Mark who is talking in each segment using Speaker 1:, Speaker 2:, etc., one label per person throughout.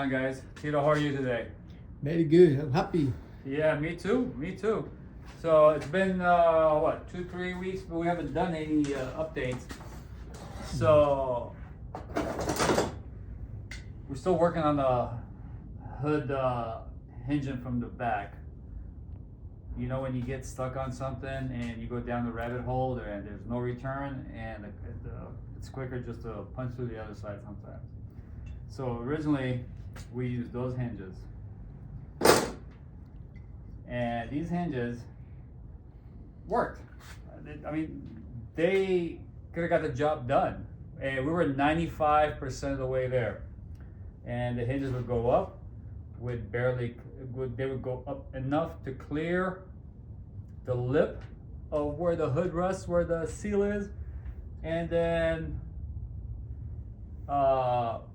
Speaker 1: Hi guys, Tito, how are you today?
Speaker 2: Very good. I'm happy.
Speaker 1: Yeah, me too, me too. So it's been what, 2-3 weeks, but we haven't done any updates. So we're still working on the hood hinging from the back. You know when you get stuck on something and you go down the rabbit hole there and there's no return, and it's quicker just to punch through the other side sometimes. So originally we used those hinges, and these hinges worked. I mean, they could have got the job done, and we were 95% of the way there. And the hinges would go up with they would go up enough to clear the lip of where the hood rests, where the seal is, and then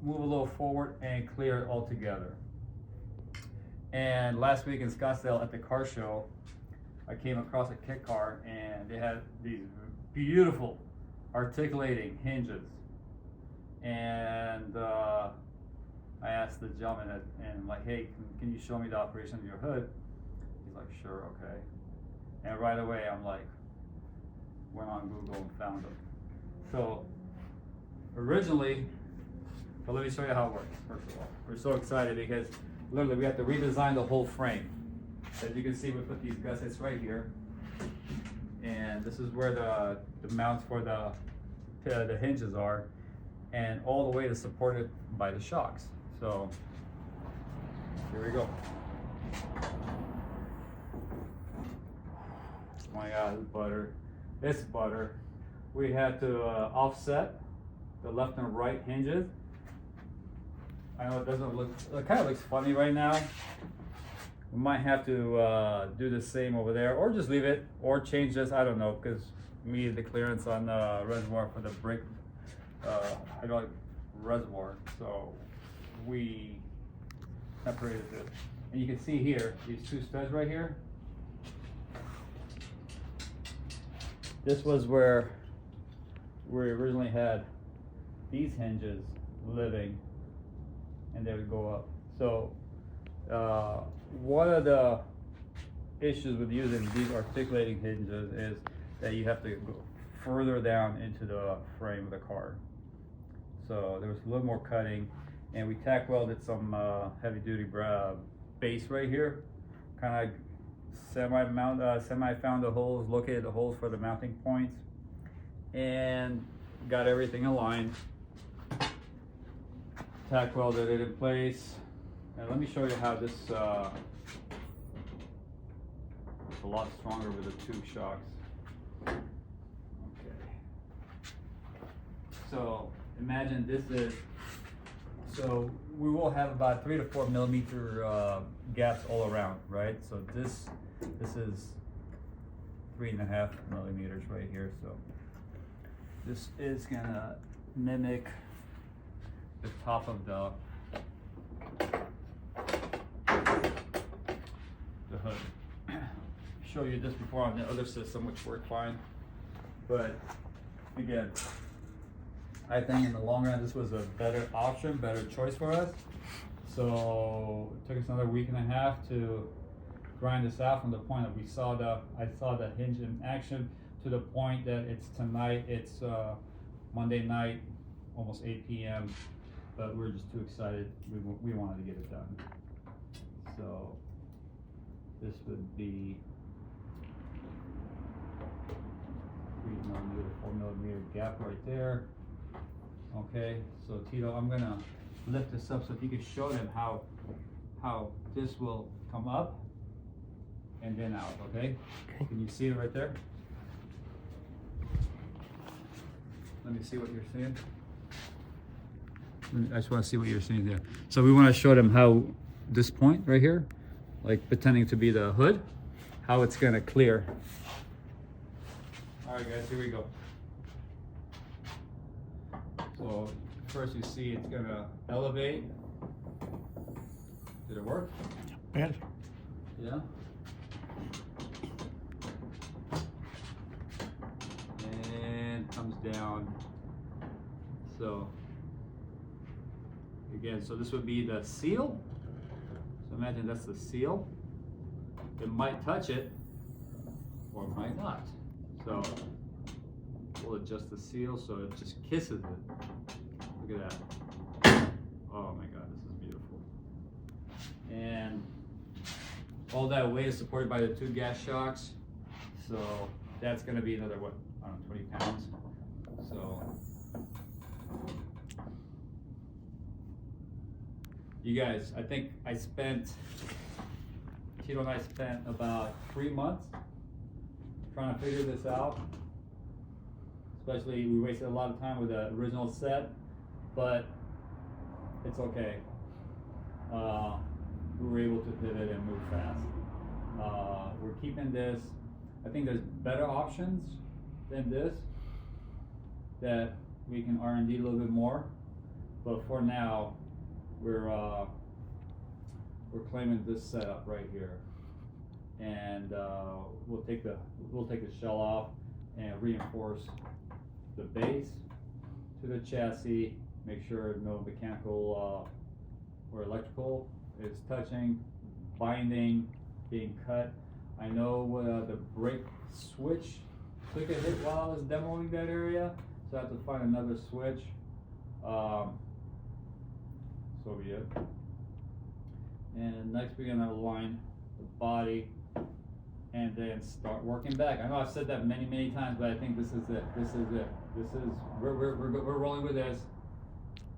Speaker 1: move a little forward and clear it all together. And last week in Scottsdale at the car show, I came across a kit car and they had these beautiful articulating hinges. And I asked the gentleman and like, hey, can you show me the operation of your hood? He's like, sure, okay. And right away I'm like, went on Google and found them. So originally, but let me show you how it works. First of all, we're so excited because literally we have to redesign the whole frame. As you can see, we put these gussets right here, and this is where the mounts for the hinges are, and all the way to support it by the shocks. So here we go. Oh my God, it's butter. It's butter. We had to offset the left and right hinges. I know it doesn't look, it kind of looks funny right now. We might have to do the same over there, or just leave it, or change this, I don't know, because we needed the clearance on the reservoir for the brick hydraulic reservoir. So we separated this. And you can see here, these two studs right here. This was where we originally had these hinges living, and they would go up. So one of the issues with using these articulating hinges is that you have to go further down into the frame of the car. So there was a little more cutting, and we tack welded some heavy duty base right here, kind of semi found the holes, located the holes for the mounting points, and got everything aligned. Tack welded it in place. And let me show you how this is a lot stronger with the tube shocks. Okay. So imagine this is, so we will have about 3 to 4 millimeter gaps all around, right? So this is 3.5 millimeters right here. So this is gonna mimic the top of the hood. Show you this before on the other system, which worked fine. But again, I think in the long run this was a better option, better choice for us. So it took us another 1.5 weeks to grind this out from the point that I saw the hinge in action to the point that it's tonight. It's Monday night, almost 8 p.m. But we're just too excited. We wanted to get it done. So this would be 3 millimeter, 4 millimeter gap right there. Okay, so Tito, I'm gonna lift this up so if you could show them how this will come up and then out. Okay? Can you see it right there? Let me see what you're seeing. I just want to see what you're seeing there. So we want to show them how this point right here, like pretending to be the hood, how it's gonna clear. All right, guys, here we go. So first you see it's gonna elevate. Did it work?
Speaker 2: Yeah.
Speaker 1: Yeah. And comes down. So again, so this would be the seal. So imagine that's the seal. It might touch it, or it might not. So we'll adjust the seal so it just kisses it. Look at that. Oh my God, this is beautiful. And all that weight is supported by the 2 gas shocks. So that's gonna be another, what, I don't know, 20 pounds. So you guys, I think Tito and I spent about 3 months trying to figure this out. Especially, we wasted a lot of time with the original set, but it's okay. We were able to pivot and move fast. We're keeping this. I think there's better options than this that we can R&D a little bit more, but for now, we're claiming this setup right here, and we'll take the shell off and reinforce the base to the chassis. Make sure no mechanical or electrical is touching, binding, being cut. I know the brake switch took a hit while I was demoing that area, so I have to find another switch. So be it. And next we're gonna align the body and then start working back. I know I've said that many times, but I think this is it. This is it. We're rolling with this.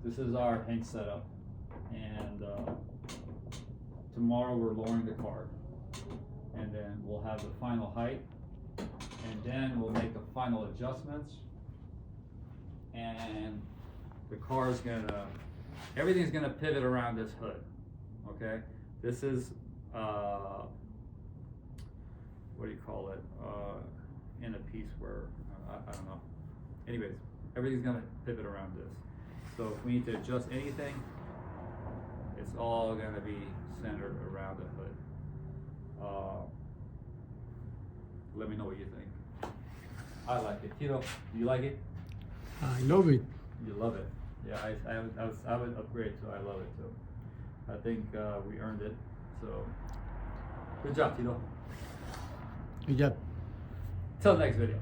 Speaker 1: This is our hinge setup, and tomorrow we're lowering the car, and then we'll have the final height, and then we'll make the final adjustments, and the car is gonna, everything's gonna pivot around this hood. Okay, this is what do you call it? In a piece where I don't know. Anyways, everything's gonna pivot around this. So if we need to adjust anything, it's all gonna be centered around the hood. Let me know what you think. I like it. Tito, do you like it?
Speaker 2: I love it.
Speaker 1: You love it. Yeah, I would upgrade too. I love it too. I think we earned it. So good job, Tito.
Speaker 2: Good job.
Speaker 1: Till next video.